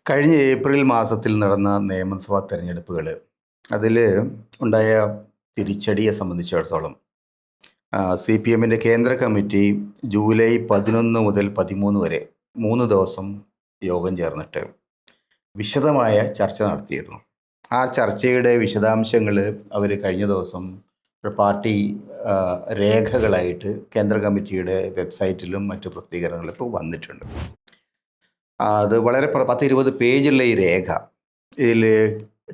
കഴിഞ്ഞ ഏപ്രിൽ മാസത്തിൽ നടന്ന നിയമസഭാ തെരഞ്ഞെടുപ്പുകൾ അതിൽ ഉണ്ടായ തിരിച്ചടിയെ സംബന്ധിച്ചിടത്തോളം സി പി എമ്മിൻ്റെ കേന്ദ്ര കമ്മിറ്റി ജൂലൈ 11 മുതൽ 13 വരെ 3 ദിവസം യോഗം ചേർന്നിട്ട് വിശദമായ ചർച്ച നടത്തിയിരുന്നു. ആ ചർച്ചയുടെ വിശദാംശങ്ങൾ അവർ കഴിഞ്ഞ ദിവസം പാർട്ടി രേഖകളായിട്ട് കേന്ദ്ര കമ്മിറ്റിയുടെ വെബ്സൈറ്റിലും മറ്റു പ്രസിദ്ധീകരണങ്ങളിലും ഇപ്പോൾ വന്നിട്ടുണ്ട്. അത് വളരെ 10-20 പേജുള്ള ഈ രേഖ, ഇതിൽ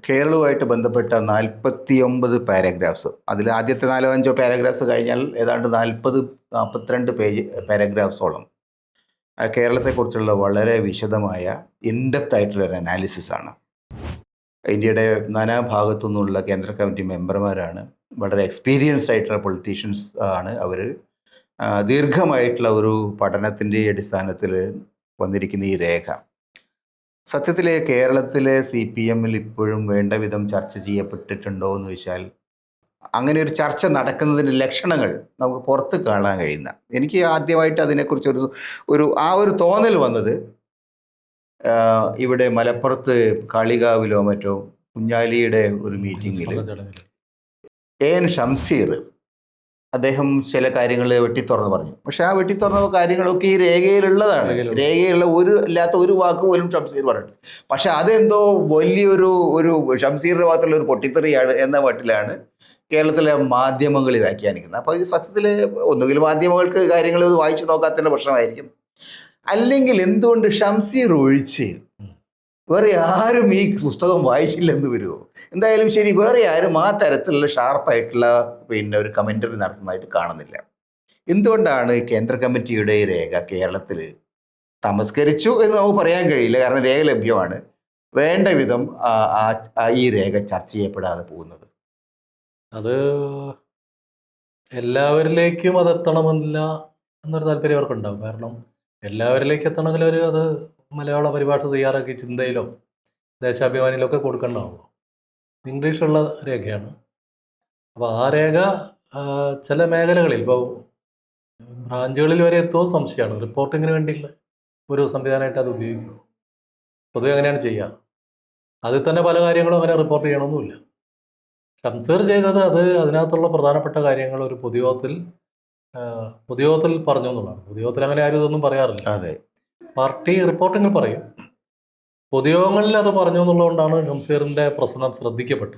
കേരളവുമായിട്ട് ബന്ധപ്പെട്ട 49 പാരഗ്രാഫ്സ്, അതിൽ ആദ്യത്തെ 4-5 പാരഗ്രാഫ്സ് കഴിഞ്ഞാൽ ഏതാണ്ട് 42 പേജ് പാരഗ്രാഫ്സോളം കേരളത്തെക്കുറിച്ചുള്ള വളരെ വിശദമായ ഇൻഡെപ്ത് ആയിട്ടുള്ളൊരു അനാലിസിസാണ്. ഇന്ത്യയുടെ നാനാഭാഗത്തു നിന്നുള്ള കേന്ദ്ര കമ്മിറ്റി മെമ്പർമാരാണ്, വളരെ എക്സ്പീരിയൻസ്ഡ് ആയിട്ടുള്ള പൊളിറ്റീഷ്യൻസ് ആണ് അവർ. ദീർഘമായിട്ടുള്ള ഒരു പഠനത്തിൻ്റെ അടിസ്ഥാനത്തിൽ വന്നിരിക്കുന്ന ഈ രേഖ സത്യത്തിൽ കേരളത്തിലെ സി പി എമ്മിൽ ഇപ്പോഴും വേണ്ട വിധം ചർച്ച ചെയ്യപ്പെട്ടിട്ടുണ്ടോ എന്ന് ചോദിച്ചാൽ അങ്ങനെ ഒരു ചർച്ച നടക്കുന്നതിൻ്റെ ലക്ഷണങ്ങൾ നമുക്ക് പുറത്ത് കാണാൻ കഴിയുന്ന. എനിക്ക് ആദ്യമായിട്ട് അതിനെക്കുറിച്ച് ഒരു തോന്നൽ വന്നത് ഇവിടെ മലപ്പുറത്ത് കാളികാവിലോ മറ്റോ കുഞ്ഞാലിയുടെ ഒരു മീറ്റിങ്ങിൽ എൻ ഷംസീർ അദ്ദേഹം ചില കാര്യങ്ങൾ വെട്ടിത്തുറന്ന് പറഞ്ഞു. പക്ഷെ ആ വെട്ടിത്തുറന്ന കാര്യങ്ങളൊക്കെ ഈ രേഖയിലുള്ളതാണ്. രേഖയിലുള്ള ഇല്ലാത്ത ഒരു വാക്ക് പോലും ഷംസീർ പറഞ്ഞിട്ട്, പക്ഷെ അതെന്തോ വലിയൊരു ഷംസീറിന്റെ ഭാഗത്തുള്ള ഒരു പൊട്ടിത്തെറിയാണ് എന്ന മട്ടിലാണ് കേരളത്തിലെ മാധ്യമങ്ങൾ വ്യാഖ്യാനിക്കുന്നത്. അപ്പോൾ ഇത് സത്യത്തിൽ ഒന്നുകിൽ മാധ്യമങ്ങൾക്ക് കാര്യങ്ങൾ വായിച്ചു നോക്കാത്തതിൻ്റെ പ്രശ്നമായിരിക്കും, അല്ലെങ്കിൽ എന്തുകൊണ്ട് ഷംസീർ ഒഴിച്ച് വേറെ ആരും ഈ പുസ്തകം വായിച്ചില്ലെന്ന് വരുമോ? എന്തായാലും ശരി, വേറെ ആരും ആ തരത്തിലുള്ള ഷാർപ്പായിട്ടുള്ള ഒരു കമൻ്ററി നടത്തുന്നതായിട്ട് കാണുന്നില്ല. എന്തുകൊണ്ടാണ് കേന്ദ്ര കമ്മിറ്റിയുടെ രേഖ കേരളത്തിൽ തമസ്കരിച്ചു എന്ന് നമുക്ക് പറയാൻ കഴിയില്ല, കാരണം രേഖ ലഭ്യമാണ്. വേണ്ട വിധം ഈ രേഖ ചർച്ച ചെയ്യപ്പെടാതെ പോകുന്നത്? അത് എല്ലാവരിലേക്കും അതെത്തണമെന്നില്ല എന്നൊരു താല്പര്യം അവർക്കുണ്ടാവും. കാരണം എല്ലാവരിലേക്ക് എത്തണമെങ്കിൽ അത് മലയാള പരിഭാഷ തയ്യാറാക്കി ചിന്തയിലോ ദേശാഭിമാനിയിലോ ഒക്കെ കൊടുക്കേണ്ടതാണല്ലോ. ഇംഗ്ലീഷിലുള്ള രേഖയാണ്. അപ്പോൾ ആ രേഖ ചില മേഖലകളിൽ, ഇപ്പോൾ ബ്രാഞ്ചുകളിൽ വരെ എത്തുമോ സംശയമാണ്. റിപ്പോർട്ടിങ്ങിന് വേണ്ടിയുള്ള ഒരു സംവിധാനമായിട്ട് അത് ഉപയോഗിക്കുള്ളൂ. പൊതുവെ അങ്ങനെയാണ് ചെയ്യുക. അതിൽ തന്നെ പല കാര്യങ്ങളും അങ്ങനെ റിപ്പോർട്ട് ചെയ്യണമെന്നുമില്ല. ഷംസീർ ചെയ്തത് അതിനകത്തുള്ള പ്രധാനപ്പെട്ട കാര്യങ്ങൾ ഒരു പൊതുയോഗത്തിൽ പറഞ്ഞു എന്നുള്ളതാണ്. പൊതുയോഗത്തിൽ അങ്ങനെ ആരും ഇതൊന്നും പറയാറില്ല. അതെ, പാർട്ടി റിപ്പോർട്ടിങ്ങിൽ പറയും. പൊതുയോഗങ്ങളിൽ അത് പറഞ്ഞു എന്നുള്ളതുകൊണ്ടാണ് ഷംസീറിൻ്റെ പ്രശ്നം ശ്രദ്ധിക്കപ്പെട്ടത്.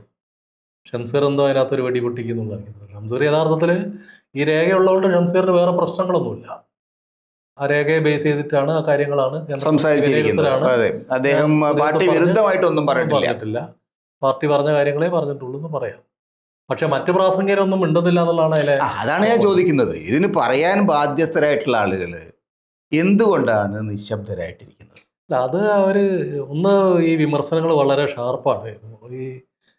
ഷംസീർ എന്തോ അതിനകത്തൊരു വെടി പൊട്ടിക്കുന്നുള്ളതായിരിക്കും. ഷംസീർ യഥാർത്ഥത്തിൽ ഈ രേഖയുള്ളതുകൊണ്ട് ഷംസീറിന് വേറെ പ്രശ്നങ്ങളൊന്നുമില്ല. ആ രേഖയെ ബേസ് ചെയ്തിട്ടാണ് ആ കാര്യങ്ങളാണ് അദ്ദേഹം പാർട്ടി വിരുദ്ധമായിട്ടൊന്നും പറഞ്ഞിട്ടില്ല. പാർട്ടി പറഞ്ഞ കാര്യങ്ങളെ പറഞ്ഞിട്ടുള്ളൂ എന്ന് പറയാം. പക്ഷെ മറ്റു പ്രാസംഗികരൊന്നും മിണ്ടുന്നില്ല എന്നുള്ളതാണ് അതാണ് ഞാൻ ചോദിക്കുന്നത്. ഇതിന് പറയാൻ ബാധ്യസ്ഥരായിട്ടുള്ള ആളുകൾ എന്തുകൊണ്ടാണ് നിശബ്ദരായിട്ടിരിക്കുന്നത്? അത് ഈ വിമർശനങ്ങൾ വളരെ ഷാർപ്പാണ്. ഈ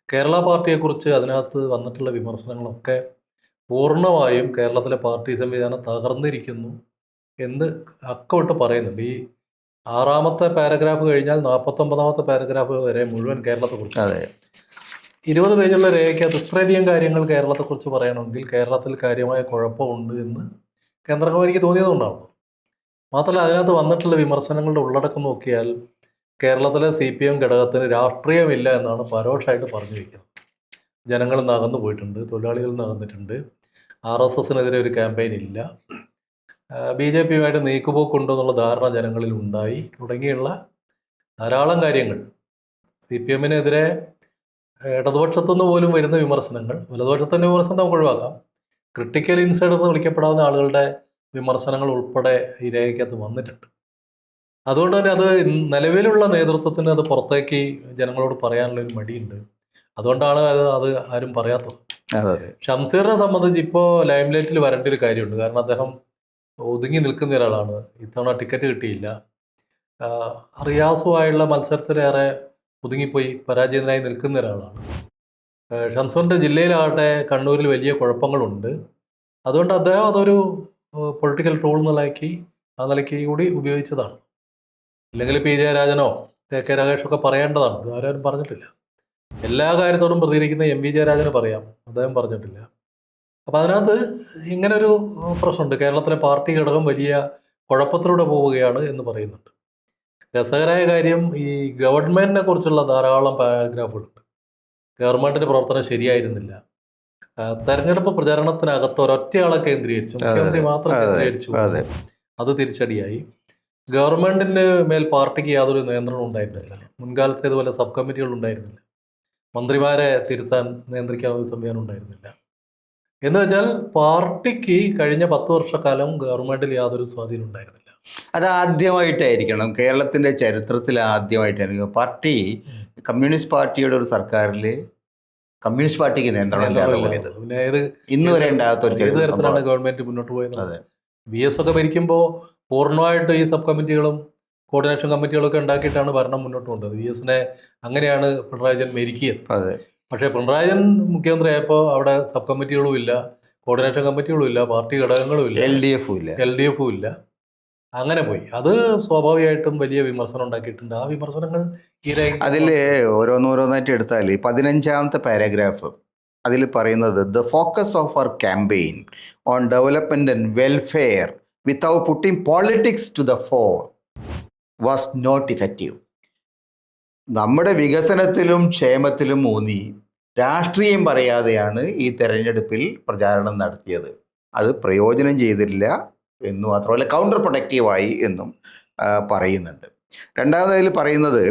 കേരള പാർട്ടിയെക്കുറിച്ച് അതിനകത്ത് വന്നിട്ടുള്ള വിമർശനങ്ങളൊക്കെ പൂർണ്ണമായും കേരളത്തിലെ പാർട്ടി സംവിധാനം തകർന്നിരിക്കുന്നു എന്ന് അക്കമിട്ട് പറയുന്നുണ്ട്. ഈ 6ാമത്തെ പാരഗ്രാഫ് കഴിഞ്ഞാൽ 49ാമത്തെ പാരഗ്രാഫ് വരെ മുഴുവൻ കേരളത്തെക്കുറിച്ച്. അതെ, 20 പേജുള്ള രേഖയ്ക്കകത്ത് ഇത്രയധികം കാര്യങ്ങൾ കേരളത്തെക്കുറിച്ച് പറയണമെങ്കിൽ കേരളത്തിൽ കാര്യമായ കുഴപ്പമുണ്ട് എന്ന് കേന്ദ്ര കമ്മിറ്റിക്ക് തോന്നിയതുകൊണ്ടാണ്. മാത്രമല്ല, അതിനകത്ത് വന്നിട്ടുള്ള വിമർശനങ്ങളുടെ ഉള്ളടക്കം നോക്കിയാൽ കേരളത്തിലെ CPM ഘടകത്തിന് രാഷ്ട്രീയമില്ല എന്നാണ് പരോക്ഷമായിട്ട് പറഞ്ഞു വയ്ക്കുന്നത്. ജനങ്ങളിൽ നിന്ന് അകന്നു പോയിട്ടുണ്ട്, തൊഴിലാളികളിൽ നിന്ന് അകന്നിട്ടുണ്ട്, RSSനെതിരെ ഒരു ക്യാമ്പയിൻ ഇല്ല, BJPയുമായിട്ട് നീക്കുപോക്കുണ്ടോ എന്നുള്ള ധാരണ ജനങ്ങളിൽ ഉണ്ടായി, തുടങ്ങിയുള്ള ധാരാളം കാര്യങ്ങൾ. CPMനെതിരെ ഇടതുപക്ഷത്തുനിന്ന് പോലും വരുന്ന വിമർശനങ്ങൾ, വലതുപക്ഷത്തിൻ്റെ വിമർശനം നമുക്ക് ഒഴിവാക്കാം, ക്രിട്ടിക്കൽ ഇൻസൈഡർ എന്ന് വിളിക്കപ്പെടാവുന്ന ആളുകളുടെ വിമർശനങ്ങൾ ഉൾപ്പെടെ ഈ രേഖയ്ക്കകത്ത് വന്നിട്ടുണ്ട്. അതുകൊണ്ട് തന്നെ അത് നിലവിലുള്ള നേതൃത്വത്തിന് അത് പുറത്തേക്ക് ജനങ്ങളോട് പറയാനുള്ളൊരു മടിയുണ്ട്. അതുകൊണ്ടാണ് അത് ആരും പറയാത്തത്. ഷംസീറിനെ സംബന്ധിച്ച് ഇപ്പോൾ ലൈം ലൈറ്റിൽ വരേണ്ട ഒരു കാര്യമുണ്ട്. കാരണം അദ്ദേഹം ഒതുങ്ങി നിൽക്കുന്ന ഒരാളാണ്. ഇത്തവണ ടിക്കറ്റ് കിട്ടിയില്ല. റിയാസുമായുള്ള മത്സരത്തിലേറെ ഒതുങ്ങിപ്പോയി പരാജയത്തിനായി നിൽക്കുന്ന ഒരാളാണ്. ഷംസീറിൻ്റെ ജില്ലയിലാകട്ടെ കണ്ണൂരിൽ വലിയ കുഴപ്പങ്ങളുണ്ട്. അതുകൊണ്ട് അദ്ദേഹം അതൊരു പൊളിറ്റിക്കൽ ടൂൾ ആ നിലയ്ക്ക് കൂടി ഉപയോഗിച്ചതാണ്. ഇല്ലെങ്കിൽ P ജയരാജനോ K രാഗേഷൊക്കെ പറയേണ്ടതാണ്. ഇത് ആരും പറഞ്ഞിട്ടില്ല. എല്ലാ കാര്യത്തോടും പ്രതികരിക്കുന്ന MV ജയരാജന് പറയാം, അദ്ദേഹം പറഞ്ഞിട്ടില്ല. അപ്പം അതിനകത്ത് ഇങ്ങനൊരു പ്രശ്നമുണ്ട്. കേരളത്തിലെ പാർട്ടി ഘടകം വലിയ കുഴപ്പത്തിലൂടെ പോവുകയാണ് എന്ന് പറയുന്നുണ്ട്. രസകരമായ കാര്യം ഈ ഗവൺമെന്റിനെ കുറിച്ചുള്ള ധാരാളം പാരഗ്രാഫുകളുണ്ട്. ഗവൺമെന്റിന്റെ പ്രവർത്തനം ശരിയായിരുന്നില്ല. തെരഞ്ഞെടുപ്പ് പ്രചാരണത്തിനകത്ത് ഒരൊറ്റയാളെ കേന്ദ്രീകരിച്ചു, മുഖ്യമന്ത്രി മാത്രം കേന്ദ്രീകരിച്ചു. അത് തിരിച്ചടിയായി. ഗവൺമെന്റിന് മേൽ പാർട്ടിക്ക് യാതൊരു നിയന്ത്രണവും ഉണ്ടായിരുന്നില്ല. മുൻകാലത്തേതുപോലെ സബ് കമ്മിറ്റികൾ ഉണ്ടായിരുന്നില്ല. മന്ത്രിമാരെ തിരുത്താൻ നിയന്ത്രിക്കാവുന്ന സംവിധാനം ഉണ്ടായിരുന്നില്ല. എന്ന് വെച്ചാൽ പാർട്ടിക്ക് കഴിഞ്ഞ 10 വർഷക്കാലം ഗവൺമെന്റിൽ യാതൊരു സ്വാധീനം ഉണ്ടായിരുന്നില്ല. അത് ആദ്യമായിട്ടായിരിക്കണം, കേരളത്തിൻ്റെ ചരിത്രത്തിൽ ആദ്യമായിട്ടായിരിക്കും പാർട്ടി, കമ്മ്യൂണിസ്റ്റ് പാർട്ടിയുടെ ഒരു സർക്കാരിൽ കമ്മ്യൂണിസ്റ്റ് പാർട്ടിക്ക് നിയന്ത്രണം ഇല്ലാതെ പോയത്. പിന്നെ ഏത് ഇന്ന് വരെ ഉണ്ടാകാത്ത ഒരു ഏത് തരത്തിലാണ് ഗവൺമെന്റ് മുന്നോട്ട് പോയത്? അതെ. VS ഒക്കെ ഭരിക്കുമ്പോൾ പൂർണ്ണമായിട്ട് ഈ സബ് കമ്മിറ്റികളും കോർഡിനേഷൻ കമ്മിറ്റികളൊക്കെ ഉണ്ടാക്കിയിട്ടാണ് ഭരണം മുന്നോട്ട് കൊണ്ടത്. VSനെ അങ്ങനെയാണ് പിണറായി വിജയൻ മെരുക്കിയത്. അതെ. പക്ഷേ പിണറായി വിജയൻ മുഖ്യമന്ത്രിയായപ്പോൾ അവിടെ സബ് കമ്മിറ്റികളും ഇല്ല, കോർഡിനേഷൻ കമ്മിറ്റികളും ഇല്ല, പാർട്ടി ഘടകങ്ങളും ഇല്ല, LDF ഇല്ല. അങ്ങനെ പോയി. അത് സ്വാഭാവികമായിട്ടും വലിയ വിമർശനം ഉണ്ടാക്കിയിട്ടുണ്ട്. ആ വിമർശനങ്ങൾ അതിൽ ഓരോന്നോരോന്നായിട്ട് എടുത്താൽ 15ാമത്തെ പാരഗ്രാഫ് അതിൽ പറയുന്നത്, the focus of our campaign on development and welfare without putting politics to the fore was not effective. നമ്മുടെ വികസനത്തിലും ക്ഷേമത്തിലും ഊന്നി രാഷ്ട്രീയം പറയാതെയാണ് ഈ തെരഞ്ഞെടുപ്പിൽ പ്രചാരണം നടത്തിയത്. അത് പ്രയോജനം ചെയ്തില്ല എന്നും മാത്രമല്ല കൗണ്ടർ പ്രൊഡക്റ്റീവായി എന്നും പറയുന്നുണ്ട്. രണ്ടാമതായി പറയുന്നത്,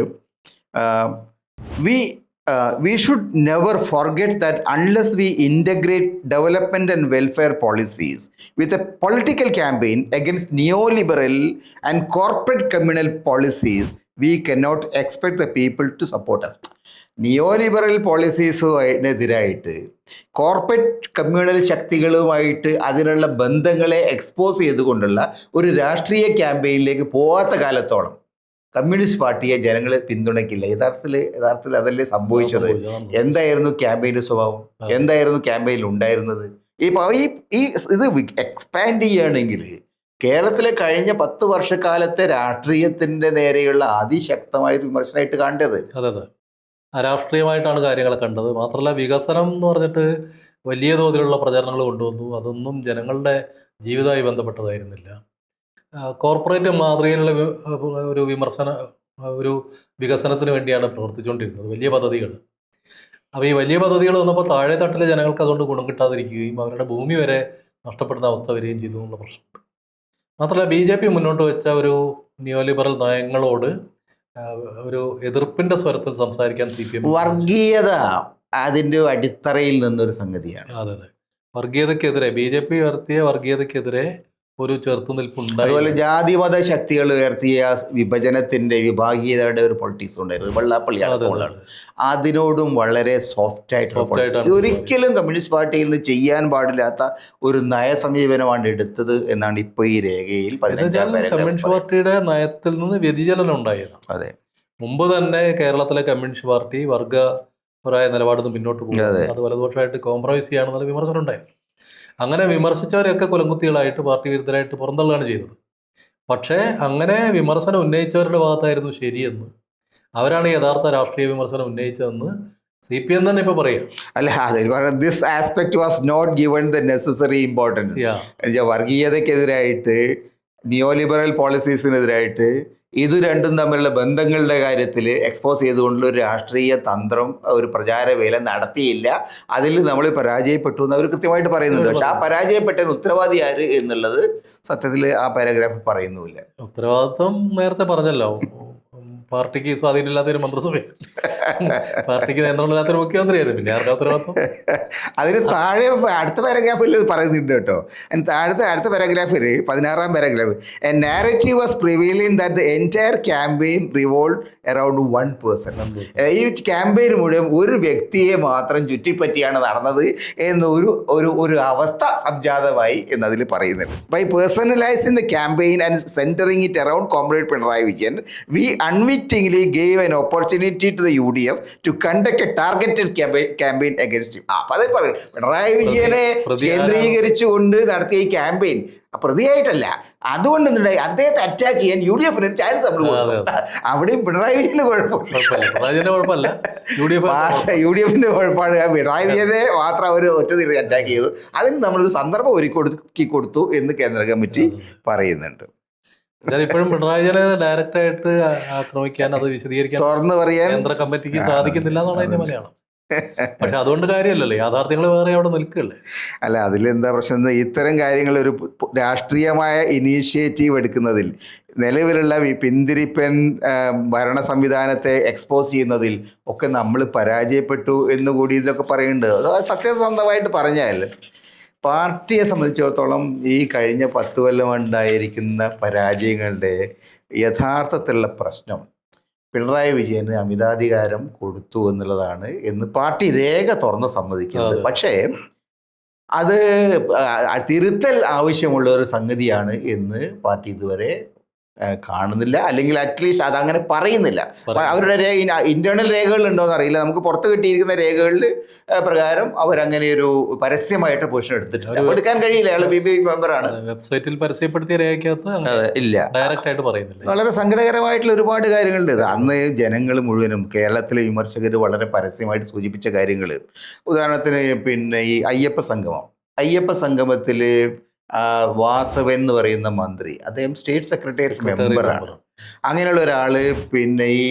we should never forget that unless we integrate development and welfare policies with a political campaign against neoliberal and corporate communal policies, we cannot expect the people to support us. Neoliberal പോളിസീസുമായിട്ടെതിരായിട്ട് corporate communal ശക്തികളുമായിട്ട് അതിനുള്ള ബന്ധങ്ങളെ expose ചെയ്തുകൊണ്ടുള്ള ഒരു രാഷ്ട്രീയ ക്യാമ്പയിനിലേക്ക് പോകാത്ത കാലത്തോളം communist പാർട്ടിയെ ജനങ്ങൾ പിന്തുണയ്ക്കില്ല. യഥാർത്ഥത്തിൽ അതല്ലേ സംഭവിച്ചത്? എന്തായിരുന്നു ക്യാമ്പയിൻ്റെ സ്വഭാവം? എന്തായിരുന്നു ക്യാമ്പയിനിൽ ഉണ്ടായിരുന്നത്? ഇത് എക്സ്പാൻഡ് ചെയ്യുകയാണെങ്കിൽ കേരളത്തിലെ കഴിഞ്ഞ 10 വർഷക്കാലത്തെ രാഷ്ട്രീയത്തിൻ്റെ നേരെയുള്ള അതിശക്തമായ വിമർശനമായിട്ട് കാണേണ്ടത്. അതെ, രാഷ്ട്രീയമായിട്ടാണ് കാര്യങ്ങളെ കണ്ടത്. മാത്രമല്ല വികസനം എന്ന് പറഞ്ഞിട്ട് വലിയ തോതിലുള്ള പ്രചാരണങ്ങൾ കൊണ്ടുവന്നു. അതൊന്നും ജനങ്ങളുടെ ജീവിതവുമായി ബന്ധപ്പെട്ടതായിരുന്നില്ല. കോർപ്പറേറ്റ് മാതൃകയിലുള്ള ഒരു വികസനത്തിന് വേണ്ടിയാണ് പ്രവർത്തിച്ചുകൊണ്ടിരുന്നത്, വലിയ പദ്ധതികൾ. അപ്പോൾ ഈ വലിയ പദ്ധതികൾ വന്നപ്പോൾ താഴെ തട്ടിലെ ജനങ്ങൾക്ക് അതുകൊണ്ട് ഗുണം കിട്ടാതിരിക്കുകയും അവരുടെ ഭൂമി വരെ നഷ്ടപ്പെടുന്ന അവസ്ഥ വരികയും ചെയ്തു എന്നുള്ള പ്രശ്നമുണ്ട്. മാത്രമല്ല BJP മുന്നോട്ട് വെച്ച ഒരു നിയോലിബറൽ നയങ്ങളോട് ഒരു എതിർപ്പിന്റെ സ്വരത്തിൽ സംസാരിക്കാൻ CPM, വർഗീയത അതിൻ്റെ അടിത്തറയിൽ നിന്നൊരു സംഗതിയാണ്. അതെ, വർഗീയതയ്ക്കെതിരെ BJP ഉയർത്തിയ വർഗീയതയ്ക്കെതിരെ ഒരു ചെറുത്തുനിൽപ്പുണ്ടായി. അതുപോലെ ജാതിമത ശക്തികൾ ഉയർത്തിയ വിഭജനത്തിന്റെ വിഭാഗീയതയുടെ ഒരു പൊളിറ്റിക്സ് ഉണ്ടായിരുന്നു. വെള്ളാപ്പള്ളി അടക്കമുള്ളതാണ്. അതിനോടും വളരെ സോഫ്റ്റായിട്ട് ഒരിക്കലും കമ്മ്യൂണിസ്റ്റ് പാർട്ടിയിൽ നിന്ന് ചെയ്യാൻ പാടില്ലാത്ത ഒരു നയസമീപനമാണ് എടുത്തത് എന്നാണ് ഇപ്പോൾ ഈ രേഖയിൽ കമ്മ്യൂണിസ്റ്റ് പാർട്ടിയുടെ നയത്തിൽ നിന്ന് വ്യതിചലനം ഉണ്ടായത്. അതെ, മുമ്പ് തന്നെ കേരളത്തിലെ കമ്മ്യൂണിസ്റ്റ് പാർട്ടി വർഗപരമായ നിലപാടിൽ നിന്ന് പിന്നോട്ട് പോകുന്നത്, അത് വലതുപക്ഷമായിട്ട് കോംപ്രമൈസ് ചെയ്യാണെന്നുള്ള വിമർശനം ഉണ്ടായിരുന്നു. അങ്ങനെ വിമർശിച്ചവരെയൊക്കെ കൊലംകുത്തികളായിട്ട് പാർട്ടി വിരുദ്ധരായിട്ട് പുറന്തള്ളുകയാണ് ചെയ്തത്. പക്ഷേ അങ്ങനെ വിമർശനം ഉന്നയിച്ചവരുടെ ഭാഗത്തായിരുന്നു ശരിയെന്ന്, അവരാണ് യഥാർത്ഥ രാഷ്ട്രീയ വിമർശനം ഉന്നയിച്ചതെന്ന് CPM തന്നെ ഇപ്പോൾ പറയാം. അല്ല, this aspect was not given the necessary importance. വർഗീയതയ്ക്കെതിരായിട്ട്, നിയോലിബറൽ പോളിസീസിനെതിരായിട്ട്, ഇത് രണ്ടും തമ്മിലുള്ള ബന്ധങ്ങളുടെ കാര്യത്തിൽ എക്സ്പോസ് ചെയ്തുകൊണ്ടുള്ള ഒരു രാഷ്ട്രീയ തന്ത്രം, ഒരു പ്രചാരവേല നടത്തിയില്ല. അതിൽ നമ്മൾ പരാജയപ്പെട്ടു എന്ന് അവർ കൃത്യമായിട്ട് പറയുന്നുണ്ട്. പക്ഷെ ആ പരാജയപ്പെട്ടതിന് ഉത്തരവാദി ആര് എന്നുള്ളത് സത്യത്തിൽ ആ പാരഗ്രാഫ് പറയുന്നുമില്ല. ഉത്തരവാദിത്വം നേരത്തെ പറഞ്ഞല്ലോ, പാർട്ടിക്ക് സ്വാധീനമില്ലാത്തൊരു മന്ത്രിസഭ, പാർട്ടിക്ക് നിയന്ത്രണമില്ലാത്തൊരു മുഖ്യമന്ത്രിയായിരുന്നു. പിന്നെ ആർക്കാ ഉത്തരവാദിത്വം? അതിന് താഴെ അടുത്ത പാരഗ്രാഫിൽ പറയുന്നുണ്ട് കേട്ടോ. അടുത്ത പാരഗ്രാഫിൽ 16ാം paragraph, A narrative was prevailing that the entire campaign revolve around one person. ഈ ക്യാമ്പയിൻ മുഴുവൻ ഒരു വ്യക്തിയെ മാത്രം ചുറ്റിപ്പറ്റിയാണ് നടന്നത് ഒരു അവസ്ഥ സംജാതമായി എന്നതിൽ പറയുന്നുണ്ട്. By personalising the campaign and centring it around comrade Pinarayi Vijayan, we unwittingly gave an opportunity to the UDF to conduct a targeted campaign against him. അപ്പോൾ അതേ പറയും, പിണറായി വിജയനെ കേന്ദ്രീകരിച്ചുകൊണ്ട് നടത്തിയ ഈ ക്യാമ്പയിൻ പ്രതിയായിട്ടല്ല, അതുകൊണ്ട് എന്തുണ്ടായി, അദ്ദേഹത്തെ അറ്റാക്ക് ചെയ്യാൻ UDF-ന് ചാൻസ് നമ്മൾ കൊടുത്തു. അവിടെയും പിണറായി വിജയന് കുഴപ്പമില്ല, UDF-ന്റെ കുഴപ്പമാണ്. പിണറായി വിജയനെ മാത്രം അവർ ഒറ്റതിരി അറ്റാക്ക് ചെയ്തു. അതിന് നമ്മളൊരു സന്ദർഭം ഒരുക്കി കൊടുത്തു എന്ന് കേന്ദ്ര കമ്മിറ്റി പറയുന്നുണ്ട്. ഞാൻ ഇപ്പോഴും പിണറായി വിജയനെ ഡയറക്റ്റ് ആയിട്ട് ആക്രമിക്കാൻ, അത് വിശദീകരിക്കാൻ തുറന്നു പറയാൻ കേന്ദ്ര കമ്മിറ്റിക്ക് സാധിക്കുന്നില്ല എന്നാണ് അതിന്റെ മലയാളം. പക്ഷെ അതുകൊണ്ട് കാര്യമല്ലല്ലോ, യാഥാർത്ഥ്യങ്ങൾ വേറെ അവിടെ നിൽക്കുകയല്ലേ. അല്ല, അതിലെന്താ പ്രശ്നം? ഇത്തരം കാര്യങ്ങൾ ഒരു രാഷ്ട്രീയമായ ഇനീഷ്യേറ്റീവ് എടുക്കുന്നതിൽ, നിലവിലുള്ള പിന്തിരിപ്പൻ ഭരണ സംവിധാനത്തെ എക്സ്പോസ് ചെയ്യുന്നതിൽ ഒക്കെ നമ്മൾ പരാജയപ്പെട്ടു എന്ന് കൂടി ഇതിലൊക്കെ പറയുന്നുണ്ട്. അത് സത്യസന്ധമായിട്ട് പറഞ്ഞാൽ പാർട്ടിയെ സംബന്ധിച്ചിടത്തോളം ഈ കഴിഞ്ഞ 10 കൊല്ലം ഉണ്ടായിരിക്കുന്ന പരാജയങ്ങളുടെ യഥാർത്ഥത്തിലുള്ള പ്രശ്നം പിണറായി വിജയന് അമിതാധികാരം കൊടുത്തു എന്നുള്ളതാണ് എന്ന് പാർട്ടി രേഖ തുറന്ന് സമ്മതിക്കുന്നത്. പക്ഷേ അത് തിരുത്തൽ ആവശ്യമുള്ള ഒരു സംഗതിയാണ് എന്ന് പാർട്ടി ഇതുവരെ കാണുന്നില്ല, അല്ലെങ്കിൽ അറ്റ്ലീസ്റ്റ് അതങ്ങനെ പറയുന്നില്ല. അവരുടെ ഇന്റേണൽ രേഖകൾ ഉണ്ടോയെന്ന് അറിയില്ല. നമുക്ക് പുറത്ത് കിട്ടിയിരിക്കുന്ന രേഖകളിൽ പ്രകാരം അവരങ്ങനെ ഒരു പരസ്യമായിട്ട് പൊസിഷൻ എടുത്തിട്ടുണ്ട്. എടുക്കാൻ കഴിയില്ല, അയാൾ BJP മെമ്പറാണ്. വെബ്സൈറ്റിൽ പരസ്യപ്പെടുത്തിയ രേഖയ്ക്കകത്ത് ഇല്ല, ഡയറക്റ്റ് ആയിട്ട് പറയുന്നില്ല. വളരെ സങ്കടകരമായിട്ടുള്ള ഒരുപാട് കാര്യങ്ങളുണ്ട്. അന്ന് ജനങ്ങൾ മുഴുവനും, കേരളത്തിലെ വിമർശകർ വളരെ പരസ്യമായിട്ട് സൂചിപ്പിച്ച കാര്യങ്ങൾ, ഉദാഹരണത്തിന് പിന്നെ ഈ അയ്യപ്പ സംഗമത്തിൽ വാസവൻ എന്ന് പറയുന്ന മന്ത്രി, അദ്ദേഹം സ്റ്റേറ്റ് സെക്രട്ടേറിയറ്റ് മെമ്പറാണ്. അങ്ങനെയുള്ള ഒരാൾ പിന്നെ ഈ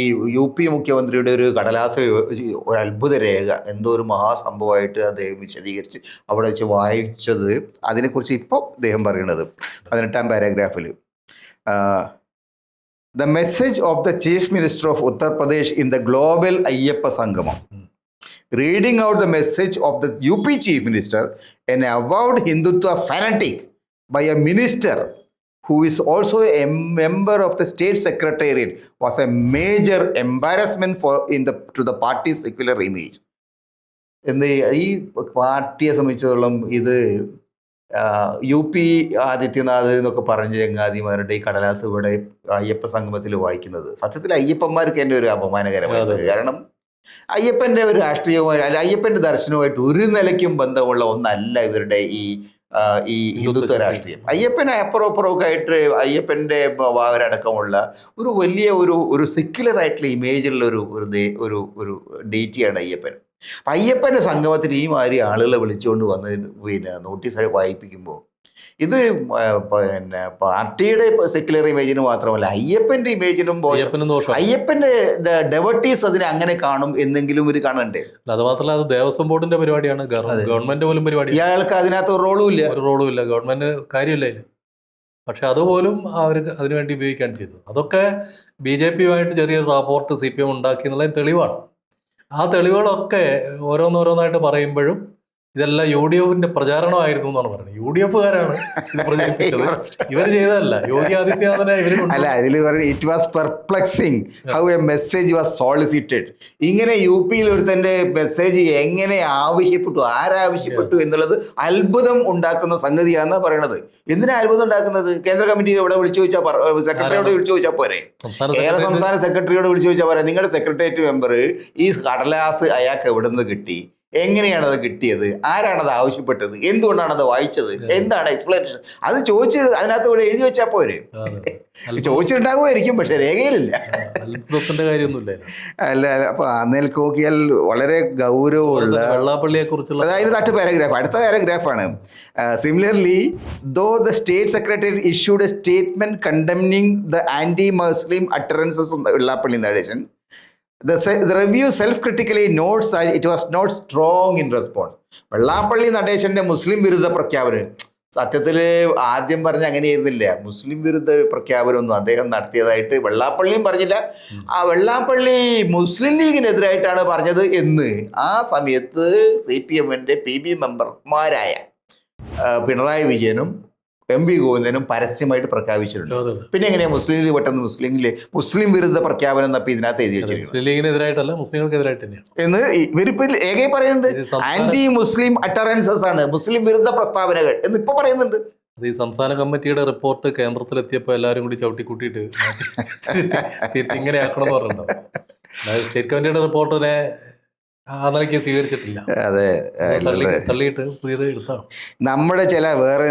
UP മുഖ്യമന്ത്രിയുടെ ഒരു കടലാസ്, ഒരു അത്ഭുത രേഖ, എന്തോ ഒരു മഹാസംഭവമായിട്ട് അദ്ദേഹം വിശദീകരിച്ച് അവിടെ വെച്ച് വായിച്ചത്, അതിനെക്കുറിച്ച് ഇപ്പോൾ അദ്ദേഹം പറയുന്നത് 18ാം പാരഗ്രാഫിൽ, the message of the chief minister of Uttar Pradesh in the global Ayyappa സംഗമം. Reading out the message of the UP Chief Minister, an avowed Hindutva fanatic, by a minister who is also a member of the State Secretariat, was a major embarrassment to the party's secular image. എന്ന് ഈ പാർട്ടിയെ സംബന്ധിച്ചിടത്തോളം ഇത് UP Adityanath എന്നൊക്കെ പറഞ്ഞ ചങ്ങാതിമാരുടെ ഈ കടലാസ് ഇവിടെ അയ്യപ്പ സംഗമത്തിൽ വായിക്കുന്നത് സത്യത്തിൽ അയ്യപ്പന്മാർക്ക് തന്നെ ഒരു അപമാനകരമാണ്. കാരണം അയ്യപ്പൻ്റെ ഒരു രാഷ്ട്രീയവുമായി, അല്ല അയ്യപ്പൻ്റെ ദർശനവുമായിട്ട് ഒരു നിലയ്ക്കും ബന്ധമുള്ള ഒന്നല്ല ഇവരുടെ ഈ ഹിന്ദുത്വ രാഷ്ട്രീയം. അയ്യപ്പനെ അപ്പുറമൊക്കെ ആയിട്ട് അയ്യപ്പൻ്റെ അവരടക്കമുള്ള ഒരു വലിയ ഒരു സെക്യുലർ ആയിട്ടുള്ള ഇമേജുള്ള ഒരു ഡേറ്റിയാണ് അയ്യപ്പൻ. അപ്പം അയ്യപ്പൻ്റെ സംഗമത്തിൽ ഈ മാതിരി ആളുകളെ വിളിച്ചുകൊണ്ട് വന്ന് പിന്നെ നോട്ടീസ് വായിപ്പിക്കുമ്പോൾ ഇത് പിന്നെ പാർട്ടിയുടെ സെക്യുലർ ഇമേജിന് മാത്രമല്ല അയ്യപ്പൻ്റെ ഇമേജിനും അയ്യപ്പൻ്റെ ഡെവട്ടീസ് അതിനെ അങ്ങനെ കാണും എന്നെങ്കിലും ഒരു കാണണ്ടേ. അത് മാത്രമല്ല, അത് ദേവസ്വം ബോർഡിന്റെ പരിപാടിയാണ്, ഗവൺമെന്റ് പോലും പരിപാടി. ഇയാൾക്ക് അതിനകത്ത് ഒരു റോളും ഇല്ല, ഗവൺമെന്റ് കാര്യമില്ല അതിൽ. പക്ഷെ അതുപോലും അവർക്ക് അതിനുവേണ്ടി ഉപയോഗിക്കുകയാണ് ചെയ്തത്. അതൊക്കെ BJPയുമായിട്ട് ചെറിയൊരു റാപ്പോർട്ട് CPM ഉണ്ടാക്കി എന്നുള്ളതിന് തെളിവാണ്. ആ തെളിവുകളൊക്കെ ഓരോന്നോരോന്നായിട്ട് പറയുമ്പോഴും ഇതെല്ലാം UDFന്റെ പ്രചാരണമായിരുന്നു എന്നാണ് പറയുന്നത്. UDFകാരാണ് ഇത് പ്രചരിപ്പിച്ചത്, ഇവർ ചെയ്തതല്ല. യോഗി ആദിത്യനാഥനെ അല്ല, അതിൽ it was perplexing how a message was solicited. ഇങ്ങനെ UPയിൽ ഒരുത്തൻ്റെ മെസ്സേജ് എങ്ങനെ ആവശ്യപ്പെട്ടു, ആരാവശ്യപ്പെട്ടു എന്നുള്ളത് അത്ഭുതം ഉണ്ടാക്കുന്ന സംഗതിയാണെന്നാണ് പറയണത്. എന്തിനാ അത്ഭുതം ഉണ്ടാക്കുന്നത്? കേന്ദ്ര കമ്മിറ്റി എവിടെ വിളിച്ചു ചോദിച്ചാൽ, സെക്രട്ടറിയോട് വിളിച്ചു ചോദിച്ചാൽ പോരെ? കേരള സംസ്ഥാന സെക്രട്ടറിയോട് വിളിച്ചു ചോദിച്ചാൽ പോരെ? നിങ്ങളുടെ സെക്രട്ടേറിയറ്റ് മെമ്പർ ഈ കടലാസ് അയാൾക്ക് എവിടെ നിന്ന് കിട്ടി, എങ്ങനെയാണത് കിട്ടിയത്, ആരാണത് ആവശ്യപ്പെട്ടത്, എന്തുകൊണ്ടാണത് വായിച്ചത്, എന്താണ് എക്സ്പ്ലനേഷൻ, അത് ചോദിച്ച് അതിനകത്ത് ഇവിടെ എഴുതി വെച്ചാൽ പോരെ? ചോദിച്ചിട്ടുണ്ടാകുമായിരിക്കും, പക്ഷെ രേഖയിലില്ല. അല്ല, അപ്പൊ അന്നേക്ക് നോക്കിയാൽ വളരെ ഗൗരവമുള്ള വെള്ളാപ്പള്ളിയെ കുറിച്ചുള്ള, അതായത് അടുത്ത പാരഗ്രാഫാണ്. Similarly, though the state secretary issued a statement condemning the anti Muslim utterances of Vellappally Natesan, The review self-critically notes that it was not strong in response. Vellappally നടേശന്റെ മുസ്ലിം വിരുദ്ധ പ്രഖ്യാപനം സത്യത്തിൽ ആദ്യം പറഞ്ഞ അങ്ങനെയായിരുന്നില്ല. മുസ്ലിം വിരുദ്ധ പ്രഖ്യാപനമൊന്നും അദ്ദേഹം നടത്തിയതായിട്ട് വെള്ളാപ്പള്ളിയും പറഞ്ഞില്ല. ആ വെള്ളാപ്പള്ളി മുസ്ലിം ലീഗിനെതിരായിട്ടാണ് പറഞ്ഞത് എന്ന് ആ സമയത്ത് CPMന്റെ PB മെമ്പർമാരായ പിണറായി വിജയനും MV ഗോവിന്ദനും പരസ്യമായിട്ട് പ്രഖ്യാപിച്ചിട്ടുണ്ട്. പിന്നെ എങ്ങനെയാ മുസ്ലിം ലീഗ് പെട്ടെന്ന് മുസ്ലിം വിരുദ്ധ പ്രഖ്യാപനം തപ്പി ഇതിനകത്ത് എഴുതി വെച്ചിരിക്കുന്നത്? മുസ്ലിങ്ങൾക്കെതിരായിട്ട് എന്ന് ഇവരിപ്പോൾ ഏകെ പറയുന്നുണ്ട്. ആന്റി മുസ്ലിം അട്ടറൻസസ് ആണ്, മുസ്ലിം വിരുദ്ധ പ്രസ്താവനകൾ എന്ന് ഇപ്പൊ പറയുന്നുണ്ട്. ഈ സംസ്ഥാന കമ്മിറ്റിയുടെ റിപ്പോർട്ട് കേന്ദ്രത്തിലെത്തിയപ്പോൾ എല്ലാവരും കൂടി ചവിട്ടിക്കൂട്ടിയിട്ട് ഇങ്ങനെ ആക്കണമെന്ന് പറഞ്ഞിട്ടുണ്ടാവും. സ്റ്റേറ്റ് കമ്മിറ്റിയുടെ റിപ്പോർട്ടിനെ അതൊക്കെ സ്വീകരിച്ചിട്ടില്ല. അതെ, തള്ളിയിട്ട് പുതിയത് എടുത്താണ്. നമ്മുടെ ചില വേറെ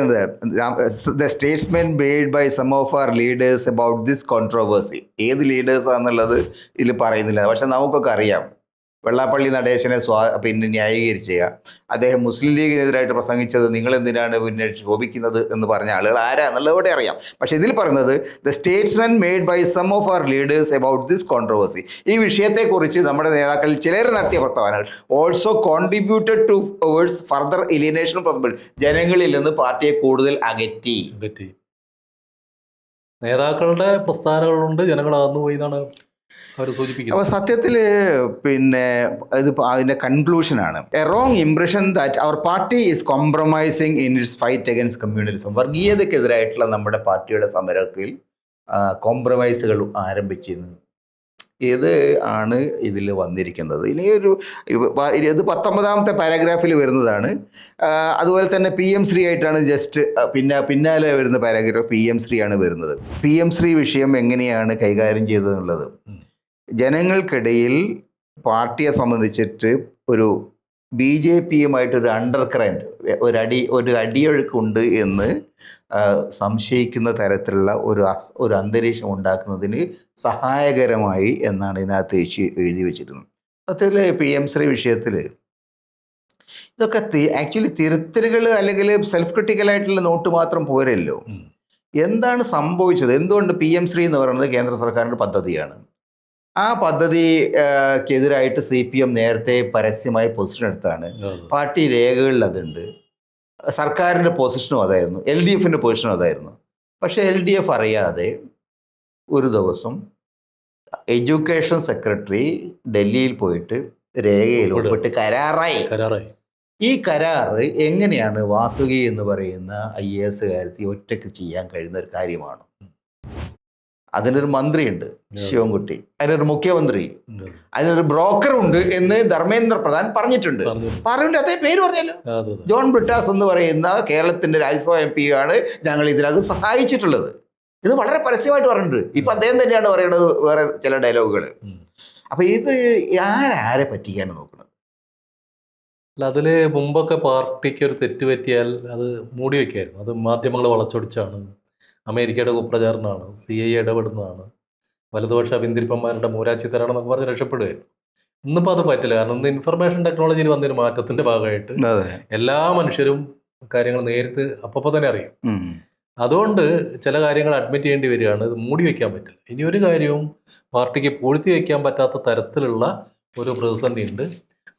the statement made by some of our leaders about this controversy. ഏത് ലീഡേഴ്സാന്നുള്ളത് ഇതിൽ പറയുന്നില്ല, പക്ഷെ നമുക്കൊക്കെ അറിയാം. വെള്ളാപ്പള്ളി നടേശനെ പിന്നെ ന്യായീകരിച്ചുക, അദ്ദേഹം മുസ്ലിം ലീഗിനെതിരായിട്ട് പ്രസംഗിച്ചത് നിങ്ങൾ എന്തിനാണ് പിന്നെ ശോഭിക്കുന്നത് എന്ന് പറഞ്ഞ ആളുകൾ ആരാ എന്നുള്ളതോടെ അറിയാം. പക്ഷേ ഇതിൽ പറയുന്നത് the statement made by some of our leaders about this controversy, ഈ വിഷയത്തെക്കുറിച്ച് നമ്മുടെ നേതാക്കളിൽ ചിലർ നടത്തിയ പ്രസ്താവനകൾ also contributed to towards further alienation from ജനങ്ങളിൽ നിന്ന് പാർട്ടിയെ കൂടുതൽ അകറ്റി. നേതാക്കളുടെ പ്രസ്ഥാനങ്ങളുണ്ട്, ജനങ്ങൾ അകന്നു പോയി എന്നാണ് അവർ സൂചിപ്പിക്കുന്നത്. അപ്പോൾ സത്യത്തിൽ പിന്നെ ഇത് അതിൻ്റെ കൺക്ലൂഷനാണ് എ റോങ് ഇംപ്രഷൻ ദാറ്റ് അവർ party is compromising in its fight against communalism. വർഗീയതയ്ക്കെതിരായിട്ടുള്ള നമ്മുടെ പാർട്ടിയുടെ സമരത്തിൽ കോംപ്രമൈസുകൾ ആരംഭിച്ചിരുന്നു. ഇത് ആണ് ഇതിൽ വന്നിരിക്കുന്നത്. ഇനിയൊരു ഇത് 19ാമത്തെ പാരഗ്രാഫിൽ വരുന്നതാണ്. അതുപോലെ തന്നെ PM ശ്രീ ആയിട്ടാണ് ജസ്റ്റ് പിന്നാലെ വരുന്ന പാരഗ്രാഫ് PM ശ്രീ ആണ് വരുന്നത്. PM ശ്രീ വിഷയം എങ്ങനെയാണ് കൈകാര്യം ചെയ്തതെന്നുള്ളത്, ജനങ്ങൾക്കിടയിൽ പാർട്ടിയെ സംബന്ധിച്ചിട്ട് ഒരു BJPയുമായിട്ടൊരു അണ്ടർ കറൻറ്റ്, ഒരു അടിയൊഴുക്കുണ്ട് എന്ന് സംശയിക്കുന്ന തരത്തിലുള്ള ഒരു അന്തരീക്ഷം ഉണ്ടാക്കുന്നതിന് സഹായകരമായി എന്നാണ് ഇതിനകത്ത് എഴുതി വെച്ചിരുന്നത്. സത്യത്തിൽ PM ശ്രീ വിഷയത്തിൽ ഇതൊക്കെ ആക്ച്വലി തിരുത്തലുകൾ അല്ലെങ്കിൽ സെൽഫ് ക്രിട്ടിക്കലായിട്ടുള്ള നോട്ട് മാത്രം പോരല്ലോ. എന്താണ് സംഭവിച്ചത്? എന്തുകൊണ്ട് PM ശ്രീ എന്ന് പറയുന്നത് കേന്ദ്ര സർക്കാരിൻ്റെ പദ്ധതിയാണ്. ആ പദ്ധതിക്കെതിരായിട്ട് CPM നേരത്തെ പരസ്യമായി പൊസിഷൻ എടുത്താണ്. പാർട്ടി രേഖകളിൽ അതുണ്ട്. സർക്കാരിൻ്റെ പൊസിഷനും അതായിരുന്നു, LDFിൻ്റെ പൊസിഷനും അതായിരുന്നു. പക്ഷേ LDF അറിയാതെ ഒരു ദിവസം എഡ്യൂക്കേഷൻ സെക്രട്ടറി ഡൽഹിയിൽ പോയിട്ട് രേഖയിൽ ഒപ്പിട്ട് കരാറായി. ഈ കരാറ് എങ്ങനെയാണ് വാസുകി എന്ന് പറയുന്ന IAS കാര്യത്തിൽ ഒറ്റയ്ക്ക് ചെയ്യാൻ കഴിയുന്ന ഒരു കാര്യമാണ്? അതിനൊരു മന്ത്രിയുണ്ട് ശിവൻകുട്ടി, അതിനൊരു മുഖ്യമന്ത്രി, അതിനൊരു ബ്രോക്കറുണ്ട് എന്ന് ധർമ്മേന്ദ്ര പ്രധാൻ പറഞ്ഞിട്ടുണ്ട്. അതേ പേര് പറഞ്ഞല്ലോ, ജോൺ ബ്രിട്ടാസ് എന്ന് പറയുന്ന കേരളത്തിന്റെ രാജ്യസഭാ MP ആണ് ഞങ്ങൾ ഇതിനകത്ത് സഹായിച്ചിട്ടുള്ളത്. ഇത് വളരെ പരസ്യമായിട്ട് പറഞ്ഞിട്ടുണ്ട്. ഇപ്പൊ അദ്ദേഹം തന്നെയാണ് പറയുന്നത് വേറെ ചില ഡയലോഗുകൾ. അപ്പൊ ഇത് ആരെ പറ്റിക്കാണ് നോക്കുന്നത്? അല്ല, അതിൽ മുമ്പൊക്കെ പാർട്ടിക്ക് ഒരു തെറ്റ് പറ്റിയാൽ അത് മൂടി വയ്ക്കായിരുന്നു. അത് മാധ്യമങ്ങൾ വളച്ചൊടിച്ചാണ്, അമേരിക്കയുടെ കുപ്രചാരണമാണ്, CIA ഇടപെടുന്നതാണ്, വലതുപക്ഷ പിന്തിരിപ്പന്മാരുടെ മൂരാച്ചി തരാണെന്നൊക്കെ പറഞ്ഞ് രക്ഷപ്പെടുകയായിരുന്നു. ഇന്നിപ്പോൾ അത് പറ്റില്ല. കാരണം ഇന്ന് ഇൻഫർമേഷൻ ടെക്നോളജിയിൽ വന്നൊരു മാറ്റത്തിൻ്റെ ഭാഗമായിട്ട് എല്ലാ മനുഷ്യരും കാര്യങ്ങൾ നേരിട്ട് അപ്പോൾ തന്നെ അറിയും. അതുകൊണ്ട് ചില കാര്യങ്ങൾ അഡ്മിറ്റ് ചെയ്യേണ്ടി വരികയാണ്. ഇത് മൂടി വയ്ക്കാൻ പറ്റില്ല. ഇനി ഒരു കാര്യവും പാർട്ടിക്ക് പൂഴ്ത്തി വയ്ക്കാൻ പറ്റാത്ത തരത്തിലുള്ള ഒരു പ്രതിസന്ധി ഉണ്ട്.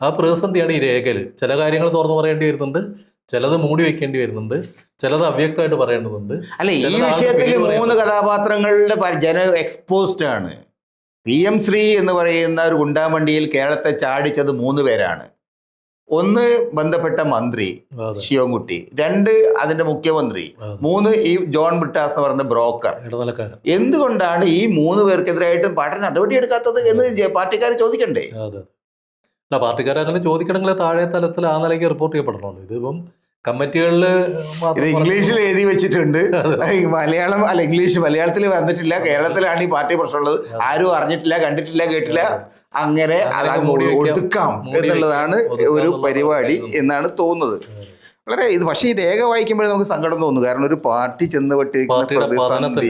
ആ പ്രതിസന്ധിയാണ് ഈ രേഖയിൽ. ചില കാര്യങ്ങൾ തുറന്നു പറയേണ്ടി വരുന്നുണ്ട്, ചിലത് മൂടി വെക്കേണ്ടി വരുന്നുണ്ട്, ചിലത് അവ്യക്തമായിട്ട് പറയേണ്ടതുണ്ട്. അല്ല, ഈ വിഷയത്തിൽ 3 കഥാപാത്രങ്ങളുടെ എക്സ്പോസ്ഡ് ആണ്. PM ശ്രീ എന്ന് പറയുന്ന ഒരു ഗുണ്ടാമണ്ടിയിൽ കേരളത്തെ ചാടിച്ചത് 3 പേരാണ്. 1 ബന്ധപ്പെട്ട മന്ത്രി ശിവൻകുട്ടി, 2 അതിന്റെ മുഖ്യമന്ത്രി, 3 ഈ ജോൺ ബ്രിട്ടാസ് എന്ന് പറയുന്ന ബ്രോക്കർ. എന്തുകൊണ്ടാണ് ഈ 3 പേർക്കെതിരായിട്ടും പാർട്ടി നടപടി എടുക്കാത്തത് എന്ന് പാർട്ടിക്കാർ ചോദിക്കണ്ടേ? അല്ല, പാർട്ടിക്കാരെ അങ്ങനെ ചോദിക്കണമെങ്കിൽ താഴെ തലത്തിൽ ആ നിലയ്ക്ക് റിപ്പോർട്ട് ചെയ്യപ്പെടണമല്ലോ. ഇതിപ്പം കമ്മിറ്റികളിൽ ഇത് ഇംഗ്ലീഷിൽ എഴുതി വെച്ചിട്ടുണ്ട്. മലയാളം അല്ല, മലയാളത്തിൽ വന്നിട്ടില്ല. കേരളത്തിലാണ് ഈ പാർട്ടി പ്രശ്നമുള്ളത്. ആരും അറിഞ്ഞിട്ടില്ല, കണ്ടിട്ടില്ല, കേട്ടില്ല. അങ്ങനെ ഒതുക്കാം എന്നുള്ളതാണ് ഒരു പരിപാടി എന്നാണ് തോന്നുന്നത്. വളരെ ഇത് പക്ഷേ ഈ രേഖ വായിക്കുമ്പോഴേ നമുക്ക് സങ്കടം തോന്നുന്നു. കാരണം ഒരു പാർട്ടി ചെന്നുപെട്ടിരിക്കുന്ന പ്രതിസന്ധി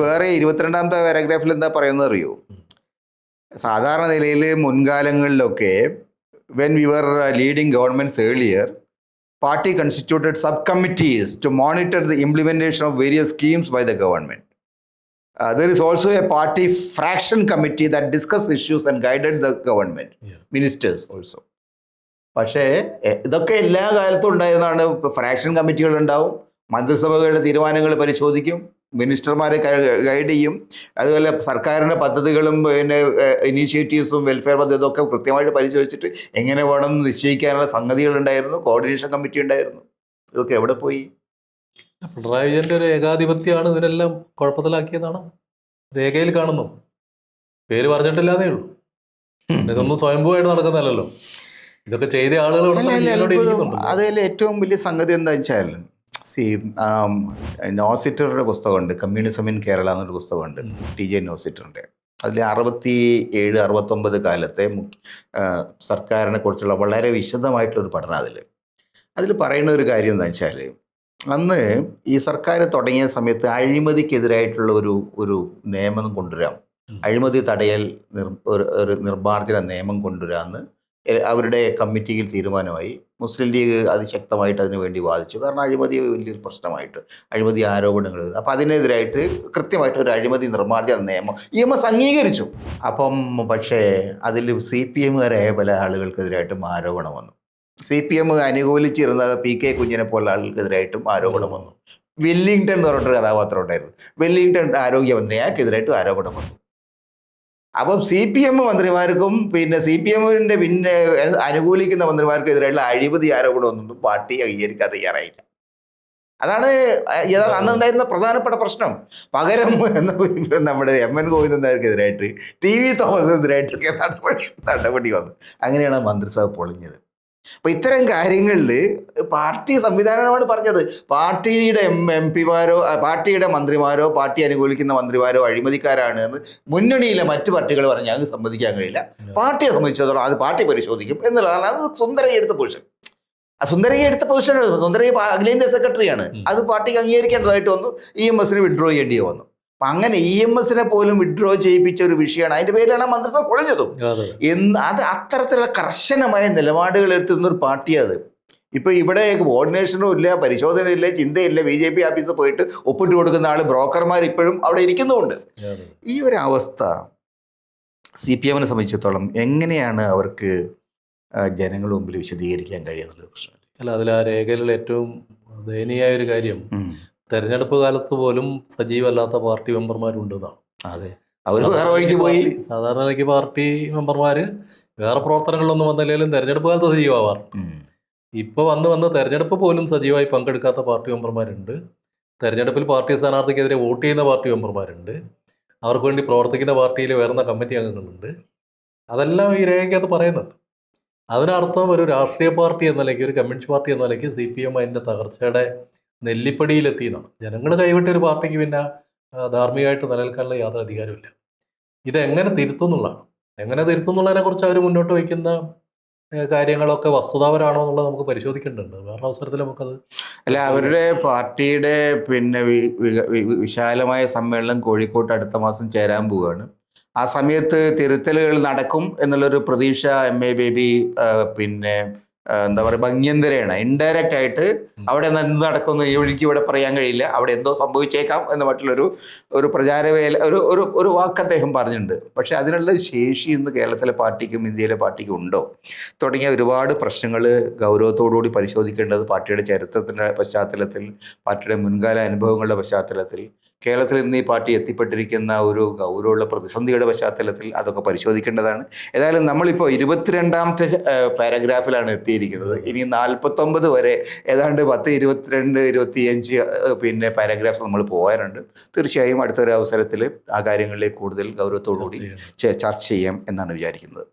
വേറെ 22ാമത്തെ പാരഗ്രാഫിൽ എന്താ പറയുന്നത് അറിയോ? സാധാരണ നിലയിൽ മുൻകാലങ്ങളിലൊക്കെ when we were leading governments earlier, party constituted subcommittees to monitor the implementation of various schemes by the government. There is also a party fraction committee that discussed issues and guided the government, ministers also. പക്ഷേ ഇതൊക്കെ എല്ലാ കാലത്തും ഉണ്ടായിരുന്നതാണ്. Fraction കമ്മിറ്റികൾ ഉണ്ടാവും, മന്ത്രിസഭകളുടെ തീരുമാനങ്ങൾ പരിശോധിക്കും, മിനിസ്റ്റർമാരെ guide ചെയ്യും. അതുപോലെ സർക്കാരിൻ്റെ പദ്ധതികളും പിന്നെ ഇനീഷ്യേറ്റീവ്സും വെൽഫെയർ പദ്ധതി ഇതൊക്കെ കൃത്യമായിട്ട് പരിശോധിച്ചിട്ട് എങ്ങനെ വേണമെന്ന് നിശ്ചയിക്കാനുള്ള സംഗതികളുണ്ടായിരുന്നു, കോർഡിനേഷൻ കമ്മിറ്റി ഉണ്ടായിരുന്നു. ഇതൊക്കെ എവിടെ പോയി? പിണറായി വിജയൻ്റെ ഒരു ഏകാധിപത്യമാണ് ഇതിനെല്ലാം കുഴപ്പത്തിലാക്കിയതാണ് രേഖയിൽ കാണുന്നു. പേര് പറഞ്ഞിട്ടില്ലാതേ ഉള്ളൂ. ഇതൊന്നും സ്വയംഭൂവായിട്ട് നടക്കുന്നതല്ലോ. ഇതൊക്കെ ചെയ്ത ആളുകൾ. അതിൽ ഏറ്റവും വലിയ സംഗതി എന്താ വെച്ചാൽ, നോസിറ്ററുടെ പുസ്തകമുണ്ട്, കമ്മ്യൂണിസം ഇൻ കേരള എന്നൊരു പുസ്തകമുണ്ട്, TJ നോസിറ്ററിൻ്റെ. അതിൽ 67-69 കാലത്തെ സർക്കാരിനെ കുറിച്ചുള്ള വളരെ വിശദമായിട്ടുള്ളൊരു പഠനം. അതിൽ പറയുന്ന ഒരു കാര്യം എന്താ വെച്ചാൽ, അന്ന് ഈ സർക്കാർ തുടങ്ങിയ സമയത്ത് അഴിമതിക്കെതിരായിട്ടുള്ള ഒരു നിയമം കൊണ്ടുവരാം. അഴിമതി തടയൽ ഒരു നിർമ്മാർജ്ജന നിയമം കൊണ്ടുവരാമെന്ന് അവരുടെ കമ്മിറ്റിയിൽ തീരുമാനമായി. മുസ്ലിം ലീഗ് അതിശക്തമായിട്ട് അതിനു വേണ്ടി വാദിച്ചു. കാരണം അഴിമതി വലിയൊരു പ്രശ്നമായിട്ട്, അഴിമതി ആരോപണങ്ങൾ. അപ്പം അതിനെതിരായിട്ട് കൃത്യമായിട്ട് ഒരു അഴിമതി നിർമ്മാർജ്ജന നിയമം EMS അംഗീകരിച്ചു. അപ്പം പക്ഷേ അതിൽ CPMകാരായ പല ആളുകൾക്കെതിരായിട്ടും ആരോപണം വന്നു. CPM അനുകൂലിച്ചിരുന്ന PK കുഞ്ഞിനെ പോലുള്ള ആളുകൾക്കെതിരായിട്ടും ആരോപണം വന്നു. വെല്ലിംഗ്ടൺ എന്ന് പറഞ്ഞിട്ടൊരു കഥാപാത്രം ഉണ്ടായിരുന്നു. വെല്ലിംഗ്ടൺ ആരോഗ്യമന്ത്രി, അയാൾക്കെതിരായിട്ടും ആരോപണം വന്നു. അപ്പം CPM മന്ത്രിമാർക്കും CPMന്റെ അനുകൂലിക്കുന്ന മന്ത്രിമാർക്കെതിരായിട്ടുള്ള അഴിമതി ആരോപണമൊന്നും പാർട്ടി അംഗീകരിക്കാൻ തയ്യാറായില്ല. അതാണ് അന്നുണ്ടായിരുന്ന പ്രധാനപ്പെട്ട പ്രശ്നം. പകരം നമ്മുടെ MN ഗോവിന്ദൻ നായർക്കെതിരായിട്ട് TV തോമസിനെതിരായിട്ടൊക്കെ നടപടി വന്നു. അങ്ങനെയാണ് മന്ത്രിസഭ പൊളിഞ്ഞത്. അപ്പോൾ ഇത്തരം കാര്യങ്ങളിൽ പാർട്ടി സംവിധാനമാണ് പറഞ്ഞത്. പാർട്ടിയുടെ MP മാരോ പാർട്ടിയുടെ മന്ത്രിമാരോ പാർട്ടി അനുകൂലിക്കുന്ന മന്ത്രിമാരോ അഴിമതിക്കാരാണ് എന്ന് മുന്നണിയിലെ മറ്റു പാർട്ടികൾ പറഞ്ഞാൽ ഞങ്ങൾക്ക് സമ്മതിക്കാൻ കഴിയില്ല. പാർട്ടിയെ സംബന്ധിച്ചിടത്തോളം അത് പാർട്ടി പരിശോധിക്കും എന്നുള്ളതാണ്. അത് സുന്ദരയ്യ എടുത്ത പൊസിഷൻ. സുന്ദരയ്യ എടുത്ത പൊസിഷനാണ്. സുന്ദരയ്യ അഖിലേന്ത്യാ സെക്രട്ടറിയാണ്. അത് പാർട്ടിക്ക് അംഗീകരിക്കേണ്ടതായിട്ട് വന്നു. EMSന് വിഡ്രോ ചെയ്യേണ്ടി വന്നു. അപ്പം അങ്ങനെ EMSനെ പോലും വിഡ്രോ ചെയ്യിപ്പിച്ച ഒരു വിഷയമാണ്. അതിൻ്റെ പേരിലാണ് മന്ത്രിസഭ പൊളിഞ്ഞതും. അത് അത്തരത്തിലുള്ള കർശനമായ നിലപാടുകൾ എടുത്തുന്ന ഒരു പാർട്ടിയാണ് അത്. ഇപ്പോൾ ഇവിടെ കോർഡിനേഷനും ഇല്ല, പരിശോധനയില്ല, ചിന്തയില്ല. BJP ഓഫീസിൽ പോയിട്ട് ഒപ്പിട്ട് കൊടുക്കുന്ന ആൾ ബ്രോക്കർമാർ ഇപ്പോഴും അവിടെ ഇരിക്കുന്നുമുണ്ട്. ഈ ഒരു അവസ്ഥ CPMനെ സംബന്ധിച്ചിടത്തോളം എങ്ങനെയാണ് അവർക്ക് ജനങ്ങളുടെ മുമ്പിൽ വിശദീകരിക്കാൻ കഴിയുന്നുള്ളത് പ്രശ്നം? അല്ല, അതിൽ ആ രേഖയിലുള്ള ഏറ്റവും ദയനീയമായ ഒരു കാര്യം തെരഞ്ഞെടുപ്പ് കാലത്ത് പോലും സജീവമല്ലാത്ത പാർട്ടി മെമ്പർമാരുണ്ടെന്നാണ്. അതെ, അവർ വേറെ വഴിക്ക് പോയി. സാധാരണ നിലയ്ക്ക് പാർട്ടി മെമ്പർമാർ വേറെ പ്രവർത്തനങ്ങളിലൊന്നും വന്നില്ലെങ്കിലും തെരഞ്ഞെടുപ്പ് കാലത്ത് സജീവമാവാറുണ്ട്. ഇപ്പോൾ വന്ന് തെരഞ്ഞെടുപ്പ് പോലും സജീവമായി പങ്കെടുക്കാത്ത പാർട്ടി മെമ്പർമാരുണ്ട്. തെരഞ്ഞെടുപ്പിൽ പാർട്ടി സ്ഥാനാർത്ഥിക്കെതിരെ വോട്ട് ചെയ്യുന്ന പാർട്ടി മെമ്പർമാരുണ്ട്. അവർക്ക് വേണ്ടി പ്രവർത്തിക്കുന്ന പാർട്ടിയിൽ വേറുന്ന കമ്മിറ്റി അംഗങ്ങളുണ്ട്. അതെല്ലാം ഈ രേഖയ്ക്കകത്ത് പറയുന്നുണ്ട്. അതിനർത്ഥം ഒരു രാഷ്ട്രീയ പാർട്ടി എന്ന നിലയ്ക്ക്, ഒരു കമ്മ്യൂണിസ്റ്റ് പാർട്ടി എന്ന നിലയ്ക്ക് CPM അതിൻ്റെ തകർച്ചയുടെ നെല്ലിപ്പടിയിലെത്തിയെന്നാണ്. ജനങ്ങൾ കൈവിട്ട ഒരു പാർട്ടിക്ക് പിന്നെ ധാർമ്മികമായിട്ട് നിലനിൽക്കാനുള്ള യാതൊരു അധികാരമില്ല. ഇതെങ്ങനെ തിരുത്തുന്നുള്ളതാണ്. എങ്ങനെ തിരുത്തുന്നുള്ളതിനെ കുറിച്ച് അവർ മുന്നോട്ട് വയ്ക്കുന്ന കാര്യങ്ങളൊക്കെ വസ്തുതാപരമാണോ എന്നുള്ളത് നമുക്ക് പരിശോധിക്കേണ്ടതുണ്ട്. വേറെ അവസരത്തിൽ നമുക്കത് അല്ല, അവരുടെ പാർട്ടിയുടെ വിശാലമായ സമ്മേളനം കോഴിക്കോട്ട് അടുത്ത മാസം ചേരാൻ പോവുകയാണ്. ആ സമയത്ത് തിരുത്തലുകൾ നടക്കും എന്നുള്ളൊരു പ്രതീക്ഷ MA ബേബി എന്താ പറയുക ഭംഗ്യന്തരയാണ്. ഇൻഡയറക്റ്റ് ആയിട്ട് അവിടെ എന്ത് നടക്കുന്നു എനിക്ക് ഇവിടെ പറയാൻ കഴിയില്ല, അവിടെ എന്തോ സംഭവിച്ചേക്കാം എന്ന മറ്റുള്ളൊരു പ്രചാരവേല ഒരു വാക്ക് അദ്ദേഹം പറഞ്ഞിട്ടുണ്ട്. പക്ഷെ അതിനുള്ള ശേഷി ഇന്ന് കേരളത്തിലെ പാർട്ടിക്കും ഇന്ത്യയിലെ പാർട്ടിക്കും ഉണ്ടോ തുടങ്ങിയ ഒരുപാട് പ്രശ്നങ്ങൾ ഗൗരവത്തോടുകൂടി പരിശോധിക്കേണ്ടത് പാർട്ടിയുടെ ചരിത്രത്തിൻ്റെ പശ്ചാത്തലത്തിൽ, പാർട്ടിയുടെ മുൻകാല അനുഭവങ്ങളുടെ പശ്ചാത്തലത്തിൽ, കേരളത്തിൽ ഇന്ന് ഈ പാർട്ടി എത്തിപ്പെട്ടിരിക്കുന്ന ഒരു ഗൗരവമുള്ള പ്രതിസന്ധിയുടെ പശ്ചാത്തലത്തിൽ അതൊക്കെ പരിശോധിക്കേണ്ടതാണ്. ഏതായാലും നമ്മളിപ്പോൾ 22ാമത്തെ പാരഗ്രാഫിലാണ് എത്തിയിരിക്കുന്നത്. ഇനി 49 വരെ ഏതാണ്ട് 10, 22, 25 പാരഗ്രാഫ്സ് നമ്മൾ പോകാനുണ്ട്. തീർച്ചയായും അടുത്തൊരു അവസരത്തിൽ ആ കാര്യങ്ങളിലേക്ക് കൂടുതൽ ഗൗരവത്തോടുകൂടി ചർച്ച ചെയ്യാം എന്നാണ് വിചാരിക്കുന്നത്.